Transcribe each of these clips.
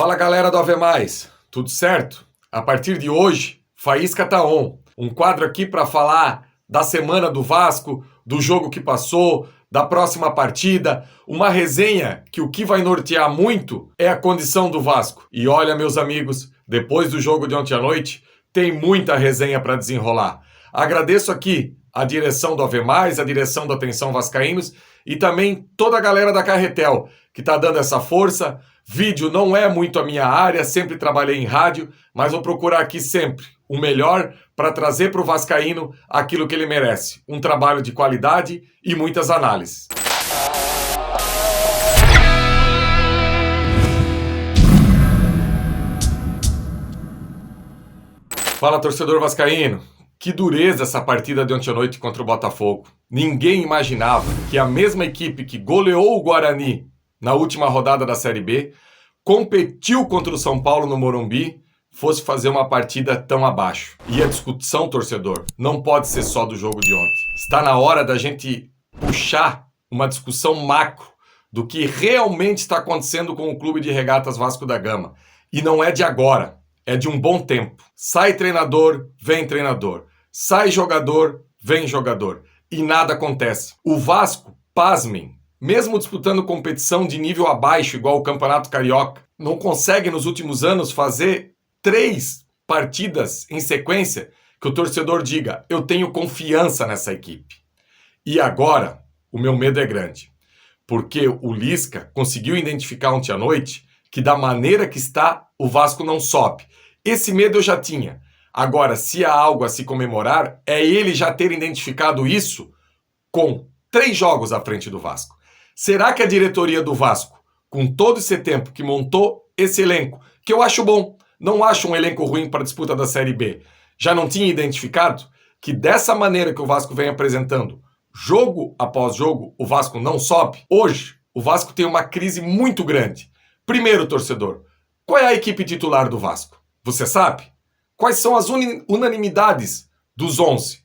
Fala galera do Ave Mais, tudo certo? A partir de hoje, Faísca tá on. Um quadro aqui para falar da semana do Vasco, do jogo que passou, da próxima partida, uma resenha que o que vai nortear muito é a condição do Vasco. E olha, meus amigos, depois do jogo de ontem à noite, tem muita resenha para desenrolar. Agradeço aqui a direção do Ave Mais, a direção do Atenção Vascaínos e também toda a galera da Carretel que tá dando essa força. Vídeo não é muito a minha área, sempre trabalhei em rádio, mas vou procurar aqui sempre o melhor para trazer para o vascaíno aquilo que ele merece. Um trabalho de qualidade e muitas análises. Fala, torcedor vascaíno. Que dureza essa partida de ontem à noite contra o Botafogo. Ninguém imaginava que a mesma equipe que goleou o Guarani na última rodada da Série B, competiu contra o São Paulo no Morumbi, fosse fazer uma partida tão abaixo. E a discussão, torcedor, não pode ser só do jogo de ontem. Está na hora da gente puxar uma discussão macro do que realmente está acontecendo com o Clube de Regatas Vasco da Gama. E não é de agora, é de um bom tempo. Sai treinador, vem treinador. Sai jogador, vem jogador. E nada acontece. O Vasco, pasmem, mesmo disputando competição de nível abaixo, igual o Campeonato Carioca, não consegue nos últimos anos fazer 3 partidas em sequência que o torcedor diga, eu tenho confiança nessa equipe. E agora, o meu medo é grande, porque o Lisca conseguiu identificar ontem à noite que da maneira que está, o Vasco não sobe. Esse medo eu já tinha. Agora, se há algo a se comemorar, é ele já ter identificado isso com 3 jogos à frente do Vasco. Será que a diretoria do Vasco, com todo esse tempo que montou esse elenco, que eu acho bom, não acho um elenco ruim para a disputa da Série B, já não tinha identificado que dessa maneira que o Vasco vem apresentando, jogo após jogo, o Vasco não sobe? Hoje, o Vasco tem uma crise muito grande. Primeiro, torcedor, qual é a equipe titular do Vasco? Você sabe? Quais são as unanimidades dos 11?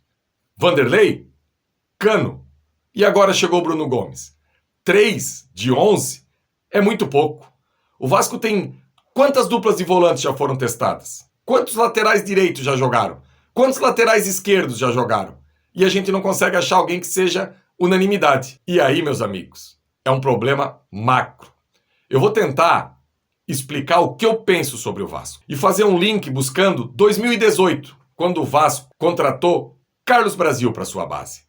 Vanderlei? Cano? E agora chegou o Bruno Gomes. 3 de 11 é muito pouco. O Vasco tem quantas duplas de volantes já foram testadas? Quantos laterais direitos já jogaram? Quantos laterais esquerdos já jogaram? E a gente não consegue achar alguém que seja unanimidade. E aí, meus amigos, é um problema macro. Eu vou tentar explicar o que eu penso sobre o Vasco e fazer um link buscando 2018, quando o Vasco contratou Carlos Brasil para sua base,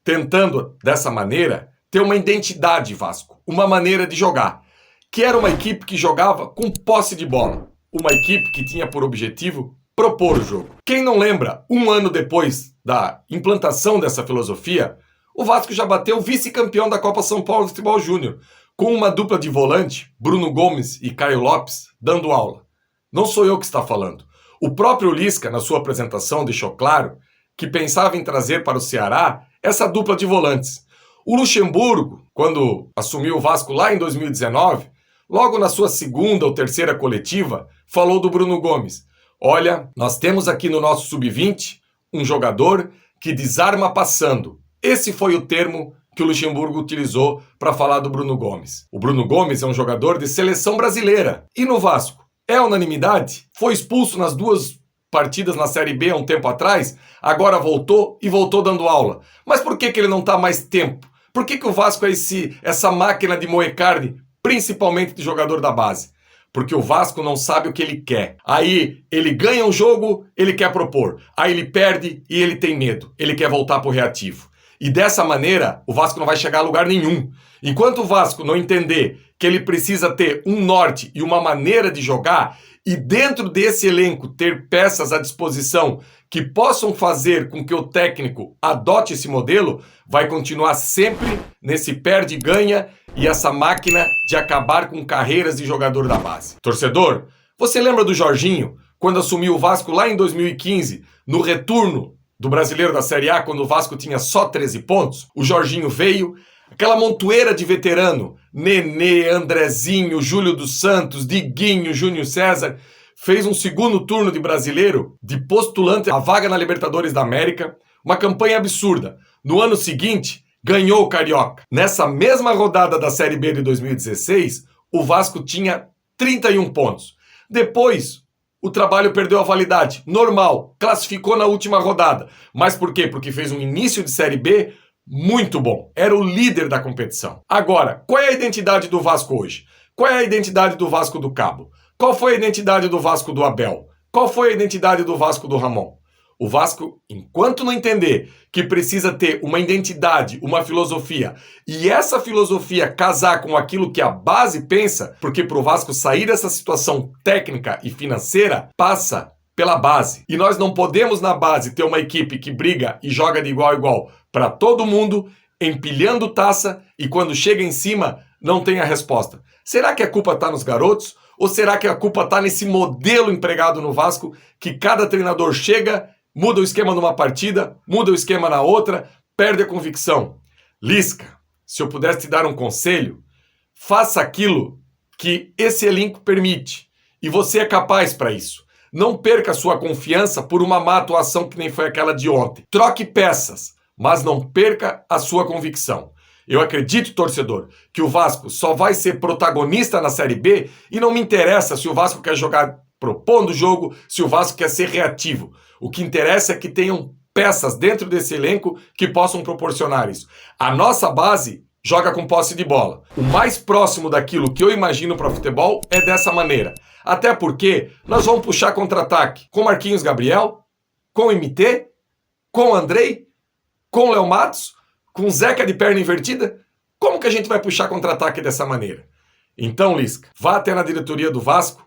tentando dessa maneira ter uma identidade Vasco, uma maneira de jogar, que era uma equipe que jogava com posse de bola, uma equipe que tinha por objetivo propor o jogo. Quem não lembra, um ano depois da implantação dessa filosofia, o Vasco já bateu vice-campeão da Copa São Paulo de Futebol Júnior, com uma dupla de volante, Bruno Gomes e Caio Lopes, dando aula. Não sou eu que está falando. O próprio Lisca, na sua apresentação, deixou claro que pensava em trazer para o Ceará essa dupla de volantes. O Luxemburgo, quando assumiu o Vasco lá em 2019, logo na sua segunda ou terceira coletiva, falou do Bruno Gomes. Olha, nós temos aqui no nosso sub-20 um jogador que desarma passando. Esse foi o termo que o Luxemburgo utilizou para falar do Bruno Gomes. O Bruno Gomes é um jogador de seleção brasileira. E no Vasco? É unanimidade? Foi expulso nas 2 partidas na Série B há um tempo atrás, agora voltou e voltou dando aula. Mas por que ele não está mais tempo? Por que o Vasco é essa máquina de moer carne, principalmente de jogador da base? Porque o Vasco não sabe o que ele quer. Aí ele ganha um jogo, ele quer propor. Aí ele perde e ele tem medo. Ele quer voltar para o reativo. E dessa maneira, o Vasco não vai chegar a lugar nenhum. Enquanto o Vasco não entender que ele precisa ter um norte e uma maneira de jogar, e dentro desse elenco ter peças à disposição que possam fazer com que o técnico adote esse modelo, vai continuar sempre nesse perde-ganha e essa máquina de acabar com carreiras de jogador da base. Torcedor, você lembra do Jorginho, quando assumiu o Vasco lá em 2015, no retorno do Brasileiro da Série A, quando o Vasco tinha só 13 pontos? O Jorginho veio, aquela montoeira de veterano, Nenê, Andrezinho, Júlio dos Santos, Diguinho, Júnior César, fez um segundo turno de brasileiro, de postulante à vaga na Libertadores da América, uma campanha absurda. No ano seguinte, ganhou o Carioca. Nessa mesma rodada da Série B de 2016, o Vasco tinha 31 pontos. Depois, o trabalho perdeu a validade. Normal, classificou na última rodada. Mas por quê? Porque fez um início de Série B muito bom. Era o líder da competição. Agora, qual é a identidade do Vasco hoje? Qual é a identidade do Vasco do Cabo? Qual foi a identidade do Vasco do Abel? Qual foi a identidade do Vasco do Ramon? O Vasco, enquanto não entender que precisa ter uma identidade, uma filosofia, e essa filosofia casar com aquilo que a base pensa, porque para o Vasco sair dessa situação técnica e financeira, passa pela base. E nós não podemos, na base, ter uma equipe que briga e joga de igual a igual para todo mundo, empilhando taça, e quando chega em cima, não tem a resposta. Será que a culpa está nos garotos? Ou será que a culpa está nesse modelo empregado no Vasco, que cada treinador chega, muda o esquema numa partida, muda o esquema na outra, perde a convicção? Lisca, se eu pudesse te dar um conselho, faça aquilo que esse elenco permite. E você é capaz para isso. Não perca a sua confiança por uma má atuação que nem foi aquela de ontem. Troque peças, mas não perca a sua convicção. Eu acredito, torcedor, que o Vasco só vai ser protagonista na Série B e não me interessa se o Vasco quer jogar propondo o jogo, se o Vasco quer ser reativo. O que interessa é que tenham peças dentro desse elenco que possam proporcionar isso. A nossa base joga com posse de bola. O mais próximo daquilo que eu imagino para futebol é dessa maneira. Até porque nós vamos puxar contra-ataque com Marquinhos Gabriel, com MT, com Andrei, com Léo Matos, com Zeca de perna invertida. Como que a gente vai puxar contra-ataque dessa maneira? Então, Lisca, vá até na diretoria do Vasco,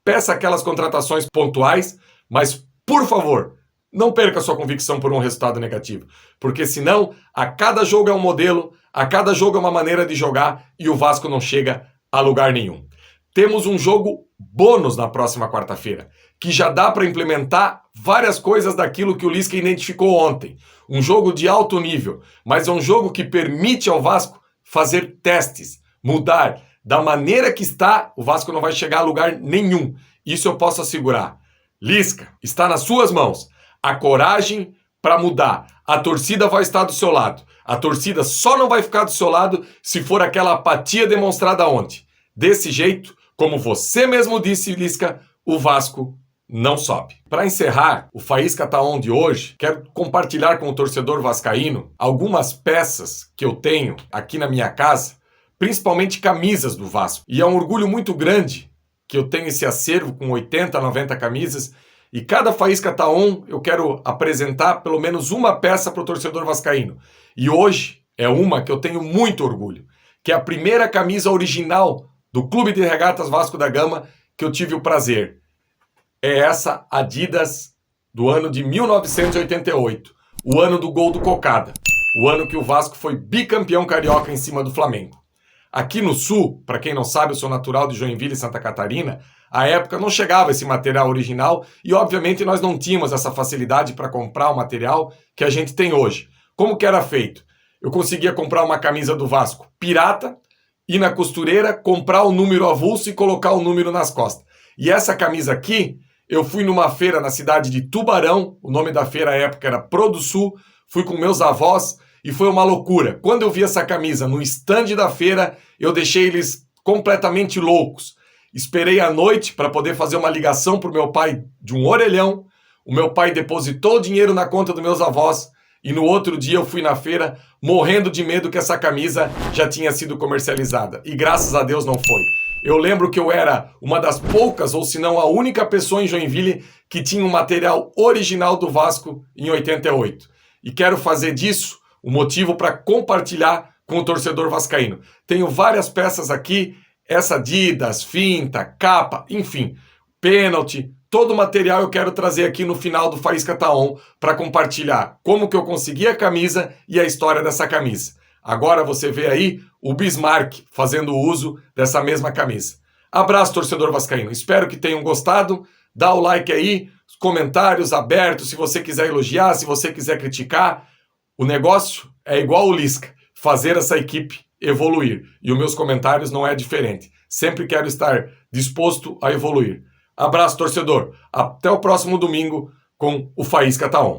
peça aquelas contratações pontuais, mas, por favor, não perca sua convicção por um resultado negativo, porque senão a cada jogo é um modelo, a cada jogo é uma maneira de jogar e o Vasco não chega a lugar nenhum. Temos um jogo bônus na próxima quarta-feira, que já dá para implementar várias coisas daquilo que o Lisca identificou ontem. Um jogo de alto nível, mas é um jogo que permite ao Vasco fazer testes, mudar. Da maneira que está, o Vasco não vai chegar a lugar nenhum. Isso eu posso assegurar. Lisca, está nas suas mãos a coragem para mudar. A torcida vai estar do seu lado. A torcida só não vai ficar do seu lado se for aquela apatia demonstrada ontem. Desse jeito, como você mesmo disse, Lisca, o Vasco não sobe. Para encerrar o Faísca Tá On de hoje, quero compartilhar com o torcedor vascaíno algumas peças que eu tenho aqui na minha casa, principalmente camisas do Vasco. E é um orgulho muito grande que eu tenho esse acervo com 80, 90 camisas, e cada Faísca Tá On eu quero apresentar pelo menos uma peça para o torcedor vascaíno. E hoje é uma que eu tenho muito orgulho, que é a primeira camisa original do Clube de Regatas Vasco da Gama que eu tive o prazer. É essa Adidas do ano de 1988, o ano do gol do Cocada, o ano que o Vasco foi bicampeão carioca em cima do Flamengo. Aqui no Sul, para quem não sabe, eu sou natural de Joinville, Santa Catarina, à época não chegava esse material original e, obviamente, nós não tínhamos essa facilidade para comprar o material que a gente tem hoje. Como que era feito? Eu conseguia comprar uma camisa do Vasco pirata, ir na costureira, comprar o número avulso e colocar o número nas costas. E essa camisa aqui, eu fui numa feira na cidade de Tubarão, o nome da feira à época era ProDoSul, fui com meus avós e foi uma loucura. Quando eu vi essa camisa no stand da feira, eu deixei eles completamente loucos. Esperei a noite para poder fazer uma ligação para o meu pai de um orelhão. O meu pai depositou o dinheiro na conta dos meus avós e no outro dia eu fui na feira morrendo de medo que essa camisa já tinha sido comercializada. E graças a Deus não foi. Eu lembro que eu era uma das poucas, ou se não a única pessoa em Joinville que tinha um material original do Vasco em 88. E quero fazer disso o motivo para compartilhar com o torcedor vascaíno. Tenho várias peças aqui, essa Adidas, finta, capa, enfim, pênalti, todo o material eu quero trazer aqui no final do Faísca Tá On para compartilhar como que eu consegui a camisa e a história dessa camisa. Agora você vê aí o Bismarck fazendo uso dessa mesma camisa. Abraço, torcedor vascaíno. Espero que tenham gostado. Dá o like aí, comentários abertos, se você quiser elogiar, se você quiser criticar. O negócio é igual o Lisca, fazer essa equipe evoluir. E os meus comentários não é diferente. Sempre quero estar disposto a evoluir. Abraço, torcedor. Até o próximo domingo com o Faísca Tá On.